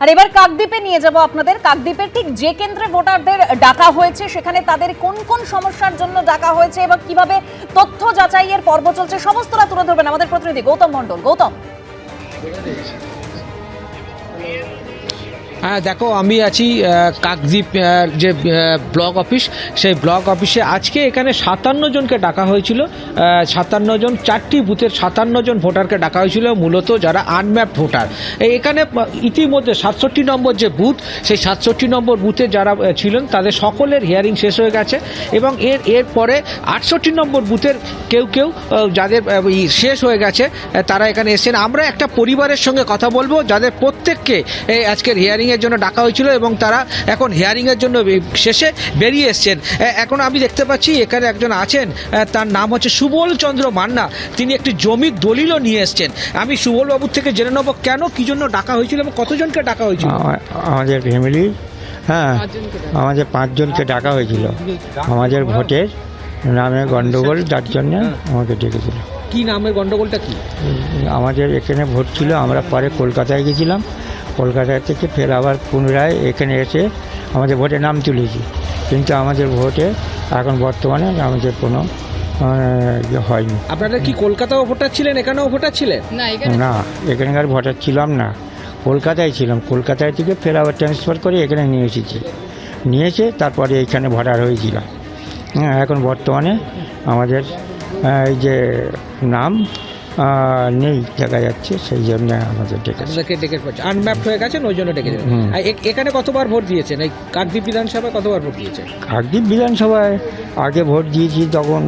আর এবার কাকদ্বীপে নিয়ে যাব আপনাদের। কাকদ্বীপের ঠিক যে কেন্দ্রে ভোটারদের ডাকা হয়েছে সেখানে তাদের কোন কোন সমস্যার জন্য ডাকা হয়েছে এবং কিভাবে তথ্য যাচাইয়ের পর্ব চলছে সমস্তটা তুলে ধরবেন আমাদের প্রতিনিধি গৌতম মণ্ডল। গৌতম, হ্যাঁ দেখো, আমি আছি কাকদ্বীপ যে ব্লক অফিস, সেই ব্লক অফিসে আজকে এখানে 57 জনকে ডাকা হয়েছিল। 57 জন, 4টি বুথের 57 জন ভোটারকে ডাকা হয়েছিল, মূলত যারা আনম্যাপড ভোটার। এখানে ইতিমধ্যে 67 নম্বর যে বুথ, সেই 67 নম্বর বুথে যারা ছিলেন তাদের সকলের হিয়ারিং শেষ হয়ে গেছে এবং এরপরে 68 নম্বর বুথের কেউ যাদের শেষ হয়ে গেছে তারা এখানে এসেছেন। আমরা একটা পরিবারের সঙ্গে কথা বলবো যাদের প্রত্যেককে আজকের হিয়ারিং এর জন্য ডাকা হয়েছিল এবং তারা এখন হিয়ারিং এর জন্য শেষে বেরিয়ে এসেছেন। এখন আমি দেখতে পাচ্ছি এখানে একজন আছেন, তার নাম হচ্ছে সুবল চন্দ্র মান্না। তিনি একটি জমির দলিলও নিয়ে এসেছেন। আমি সুবল বাবুর থেকে জেনে নেব কেন, কি জন্য ডাকা হয়েছিল এবং কতজনকে ডাকা হয়েছিল। আমাদের ফ্যামিলি, হ্যাঁ, আমাদের 5 জনকে ডাকা হয়েছিল। আমাদের ভোটের নামে গন্ডগোল, যার জন্য আমাকে ডেকেছিল। কি নামের গন্ডগোলটা কি? আমাদের এখানে ভোট ছিল, আমরা পরে কলকাতায় গেছিলাম, কলকাতা থেকে ফের আবার পুনরায় এখানে এসে আমাদের ভোটে নাম তুলেছি, কিন্তু আমাদের ভোটে এখন বর্তমানে আমাদের কোনো হয়নি। আপনারা কি কলকাতাও ভোটার ছিলেন, এখানেও ভোটার ছিলেন? না, এখানকার ভোটার ছিলাম না, কলকাতায় ছিলাম। কলকাতায় থেকে ফের আবার ট্রান্সফার করে এখানে নিয়ে এসেছি, নিয়েছে তারপরে এইখানে ভোটার হয়েছিলাম। এখন বর্তমানে আমাদের এই যে নাম নেই দেখা যাচ্ছে, সেই জন্য আমাদের ডেকে আনম্যাপড হয়ে গেছেন, ওই জন্য ডেকে। এখানে কতবার ভোট দিয়েছেন? এই কাকদ্বীপ বিধানসভায় কতবার ভোট দিয়েছেন? কাকদ্বীপ বিধানসভায় আগে ভোট দিয়েছি, তখন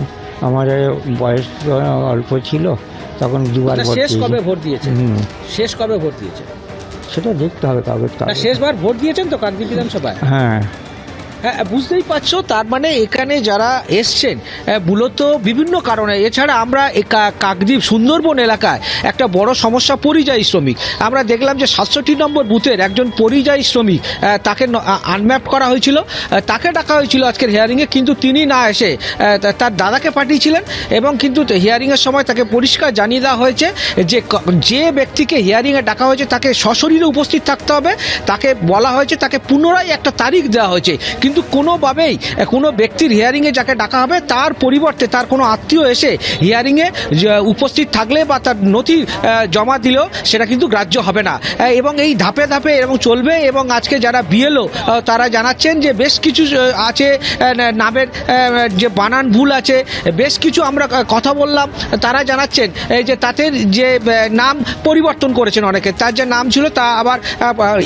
আমাদের বয়স অল্প ছিল, তখন 2বার ভোট দিয়েছি। শেষ কবে ভোট দিয়েছেন? শেষ কবে ভোট দিয়েছেন সেটা দেখতে হবে কাগজ। শেষবার ভোট দিয়েছেন তো কাকদ্বীপ বিধানসভায়? হ্যাঁ হ্যাঁ, বুঝতেই পারছো। তার মানে এখানে যারা এসছেন মূলত বিভিন্ন কারণে। এছাড়া আমরা কাকদ্বীপ সুন্দরবন এলাকায় একটা বড় সমস্যা পরিযায়ী শ্রমিক। আমরা দেখলাম যে 67 নম্বর বুথের একজন পরিযায়ী শ্রমিক, তাকে আনম্যাপ করা হয়েছিল, তাকে ডাকা হয়েছিল আজকের হিয়ারিংয়ে, কিন্তু তিনি না এসে তার দাদাকে পাঠিয়েছিলেন এবং কিন্তু হিয়ারিংয়ের সময় তাকে পরিষ্কার জানিয়ে দেওয়া হয়েছে যে ব্যক্তিকে হিয়ারিংয়ে ডাকা হয়েছে তাকে সশরীরে উপস্থিত থাকতে হবে। তাকে বলা হয়েছে, তাকে পুনরায় একটা তারিখ দেওয়া হয়েছে, কিন্তু কোনোভাবেই কোনো ব্যক্তির হিয়ারিংয়ে যাকে ডাকা হবে তার পরিবর্তে তার কোনো আত্মীয় এসে হিয়ারিংয়ে উপস্থিত থাকলে বা তার নথি জমা দিলেও সেটা কিন্তু গ্রাহ্য হবে না এবং এই ধাপে ধাপে এবং চলবে। এবং আজকে যারা বিএলও তারা জানাচ্ছেন যে বেশ কিছু আছে নামের যে বানান ভুল আছে, বেশ কিছু আমরা কথা বললাম, তারা জানাচ্ছেন যে তাদের যে নাম পরিবর্তন করেছেন অনেকে, তার যে নাম ছিল তা আবার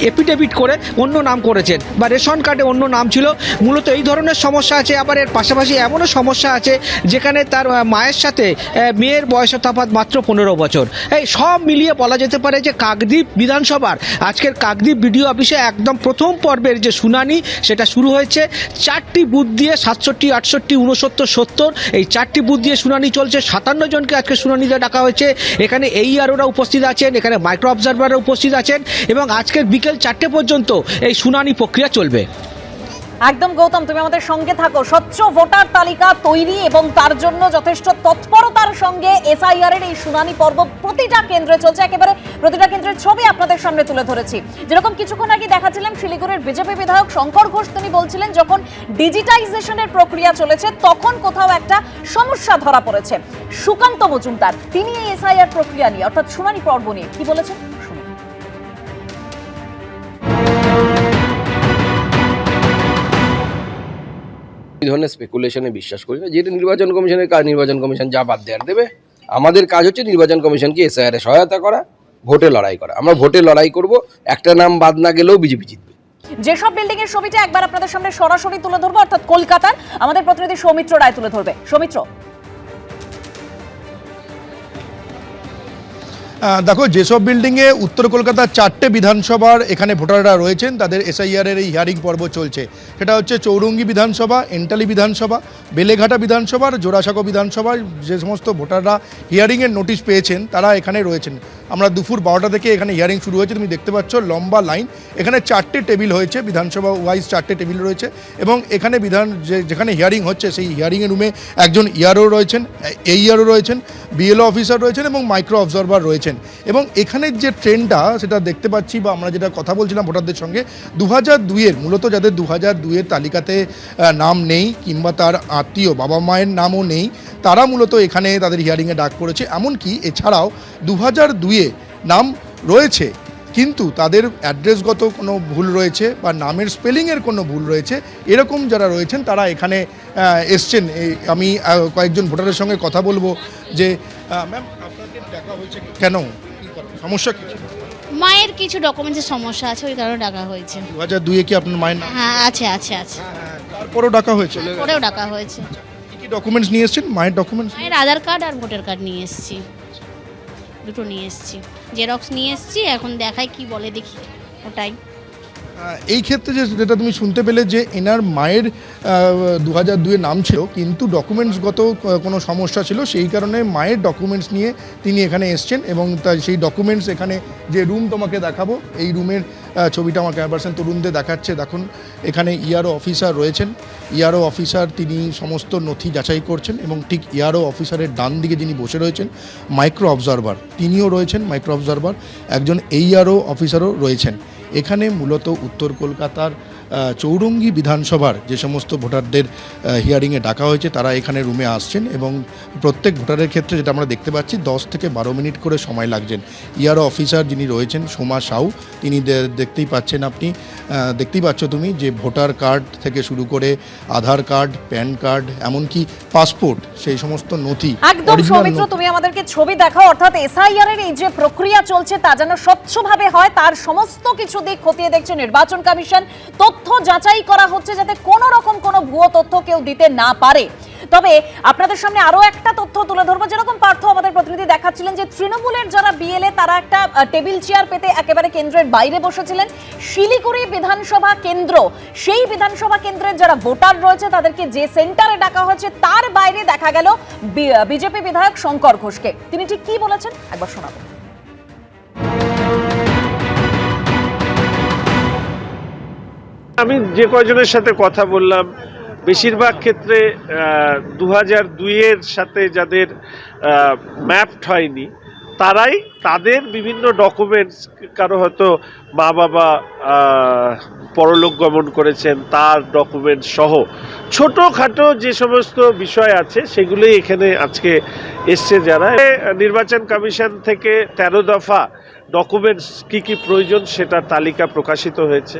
এফিডেভিট করে অন্য নাম করেছেন বা রেশন কার্ডে অন্য নাম ছিল। মূলত এই ধরনের সমস্যা আছে। আবার এর পাশাপাশি এমনও সমস্যা আছে যেখানে তার মায়ের সাথে মেয়ের বয়স তফাৎ মাত্র 15 বছর। এই সব মিলিয়ে বলা যেতে পারে যে কাকদ্বীপ বিধানসভার আজকের কাকদ্বীপ বিডিও অফিসে একদম প্রথম পর্বের যে শুনানি সেটা শুরু হয়েছে। 4টি বুথ দিয়ে 67, 68, 69, 70 এই 4টি বুথ দিয়ে শুনানি চলছে। 57 জনকে আজকে শুনানিতে ডাকা হয়েছে। এখানে AEROরা উপস্থিত আছেন, এখানে মাইক্রো অবজারভাররা উপস্থিত আছেন এবং আজকের বিকেল 4টে পর্যন্ত এই শুনানি প্রক্রিয়া চলবে। একদম গৌতম, তুমি আমাদের সঙ্গে থাকো। স্বচ্ছ ভোটার তালিকা তৈরি এবং তার জন্য যথেষ্ট তৎপরতার সঙ্গে SIR এর এই শুনানি পর্ব প্রতিটা কেন্দ্রে চলছে। একেবারে প্রতিটা কেন্দ্রের ছবি আপনাদের সামনে তুলে ধরেছি। যেরকম কিছুক্ষণ আগে দেখাচ্ছিলাম শিলিগুড়ির বিজেপি বিধায়ক শঙ্কর ঘোষ, তিনি বলছিলেন যখন ডিজিটাইজেশনের প্রক্রিয়া চলেছে তখন কোথাও একটা সমস্যা ধরা পড়েছে। সুকান্ত মজুমদার তিনি এই SIR প্রক্রিয়া নিয়ে অর্থাৎ শুনানি পর্ব নিয়ে কি বলেছেন শুনুন। এই ধরনের স্পেকুলেশনে বিশ্বাস করি না। যেটা নির্বাচন কমিশনের কাজ, নির্বাচন কমিশন যা বাদ দেওয়ার দেবে। আমাদের কাজ হচ্ছে নির্বাচন কমিশনকে SIR এ সহায়তা করা, ভোটে লড়াই করা। আমরা ভোটে লড়াই করব, একটা নাম বাদ না গেলেও বিজেপি জিতবে। যেসব বিল্ডিং এর ছবিটা একবার আপনাদের সামনে সরাসরি তুলে ধরবো, অর্থাৎ কলকাতার আমাদের প্রতিনিধি সৌমিত্র রায় তুলে ধরবে। সৌমিত্র, দেখো, যেসব বিল্ডিংয়ে উত্তর কলকাতার 4টে বিধানসভার এখানে ভোটাররা রয়েছেন তাদের SIR এর এই হিয়ারিং পর্ব চলছে। সেটা হচ্ছে চৌরঙ্গি বিধানসভা, এন্টালি বিধানসভা, বেলেঘাটা বিধানসভার, জোড়াসাঁকো বিধানসভার যে সমস্ত ভোটাররা হিয়ারিংয়ের নোটিশ পেয়েছেন তারা এখানে রয়েছেন। আমরা দুপুর 12টা থেকে এখানে হিয়ারিং শুরু হয়েছে। তুমি দেখতে পাচ্ছ লম্বা লাইন, এখানে 4টে টেবিল হয়েছে, বিধানসভা ওয়াইজ 4টে টেবিল রয়েছে এবং এখানে যেখানে হিয়ারিং হচ্ছে সেই হিয়ারিংয়ের রুমে একজন ইআরও রয়েছেন, এইআরও রয়েছেন, বিএলও অফিসার রয়েছেন এবং মাইক্রো অবজারভার রয়েছেন। এবং এখানের যে ট্রেনটা সেটা দেখতে পাচ্ছি, বা আমরা যেটা কথা বলছিলাম ভোটারদের সঙ্গে, 2002-এর মূলত যাদের 2002-এর তালিকাতে নাম নেই কিংবা তার আত্মীয় বাবা মায়ের নামও নেই, তারা মূলত এখানে তাদের হিয়ারিংয়ে ডাক পড়েছে। এমনকি এছাড়াও 2002-এ নাম রয়েছে কিন্তু তাদের অ্যাড্রেসগত কোনো ভুল রয়েছে বা নামের স্পেলিংয়ের কোনো ভুল রয়েছে, এরকম যারা রয়েছেন তারা এখানে এসছেন। আমি কয়েকজন ভোটারের সঙ্গে কথা বলবো যে ম্যাম আপনাকে ডাকা হয়েছে কেন, সমস্যা কি ছিল? মায়ের কিছু ডকুমেন্টসের সমস্যা আছে, ওই কারণে ডাকা হয়েছে। 2002-এ কি আপনার মায়ের নাম? হ্যাঁ আছে আছে আছে, তারপরেও ডাকা হয়েছে? পরেও ডাকা হয়েছে। কি কি ডকুমেন্টস নিয়ে এসছেন? মায়ের ডকুমেন্টস? মায়ের আধার কার্ড আর ভোটার কার্ড নিয়ে এসেছি, দুটো নিয়ে এসেছি, জেরক্স নিয়ে এসেছি, এখন দেখাই কি বলে দেখি ওটাই। এই ক্ষেত্রে যেটা তুমি শুনতে পেলে যে এনার মায়ের 2002-এ নাম ছিল কিন্তু ডকুমেন্টসগত কোনো সমস্যা ছিল, সেই কারণে মায়ের ডকুমেন্টস নিয়ে তিনি এখানে এসছেন এবং সেই ডকুমেন্টস এখানে যে রুম তোমাকে দেখাবো, এই রুমের ছবিটা আমার ক্যামেরা পার্সন তরুণদের দেখাচ্ছে। দেখুন এখানে ইআরও অফিসার রয়েছেন, ইআরও অফিসার তিনি সমস্ত নথি যাচাই করছেন এবং ঠিক ইআরও অফিসারের ডান দিকে যিনি বসে রয়েছেন মাইক্রো অবজারভার, তিনিও রয়েছেন মাইক্রো অবজারভার, একজন এইআরও অফিসারও রয়েছেন। এখানে মূলত উত্তর কলকাতার চৌরঙ্গি বিধানসভার যে সমস্ত ভোটারদের হিয়ারিংয়ে ডাকা হয়েছে তারা এখানে রুমে আসছেন এবং প্রত্যেক ভোটারের ক্ষেত্রে যেটা আমরা দেখতে পাচ্ছি 10 থেকে 12 মিনিট করে সময় লাগছেন। ইআরও অফিসার যিনি রয়েছেন সোমা সাউ, তিনি দেখতেই পাচ্ছেন, আপনি দেখতেই পাচ্ছ তুমি যে ভোটার কার্ড থেকে শুরু করে আধার কার্ড, প্যান কার্ড, এমনকি পাসপোর্ট, সেই সমস্ত নথি একদম সৌমিত্র, তুমি আমাদেরকে ছবি দেখাও। অর্থাৎ এসআইআর এর এই যে প্রক্রিয়া চলছে তা যেন স্বচ্ছভাবে হয়, তার সমস্ত কিছু দিক খতিয়ে দেখছে নির্বাচন কমিশন। তথ্য যাচাই করা হচ্ছে যাতে কোনো রকম কোনো ভুয়ো তথ্য কেউ দিতে না পারে। তবে আপনাদের সামনে আরো একটা তথ্য তুলে ধরবো, যেরকম পার্থ আমাদের প্রতিনিধি দেখাচ্ছিলেন যে তৃণমূলের যারা বিএলএ তারা একটা টেবিল চেয়ার পেতে একেবারে কেন্দ্রের বাইরে বসেছিলেন। শিলিগুড়ি বিধানসভা কেন্দ্র, সেই বিধানসভা কেন্দ্রের যারা ভোটার রয়েছে তাদেরকে যে সেন্টারে ডাকা হয়েছে তার বাইরে দেখা গেল বিজেপি বিধায়ক শঙ্কর ঘোষকে। তিনি ঠিক কি বলেছেন একবার শোনাবো। আমি যে কয়জনের সাথে কথা বললাম বেশিরভাগ ক্ষেত্রে 2002-এর সাথে যাদের ম্যাপড হয়নি তারাই তাদের বিভিন্ন ডকুমেন্টস, কারো হয়তো মা বাবা পরলোক গমন করেছেন তার ডকুমেন্টস সহ ছোটোখাটো যে সমস্ত বিষয় আছে সেগুলোই এখানে আজকে এসছে। যারা নির্বাচন কমিশন থেকে 13 দফা ডকুমেন্টস কি কি প্রয়োজন সেটার তালিকা প্রকাশিত হয়েছে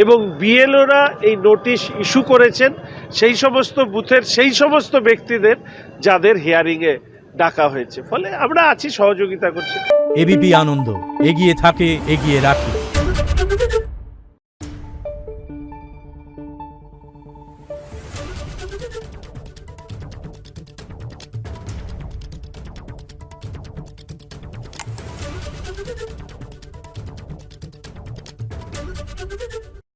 এবং বিএলওরা এই নোটিশ ইস্যু করেছেন সেই সমস্ত বুথের সেই সমস্ত ব্যক্তিদের যাদের হিয়ারিংয়ে ডাকা হয়েছে। ফলে আমরা আছি, সহযোগিতা করছি। এবিপি আনন্দ, এগিয়ে থাকে, এগিয়ে রাখে।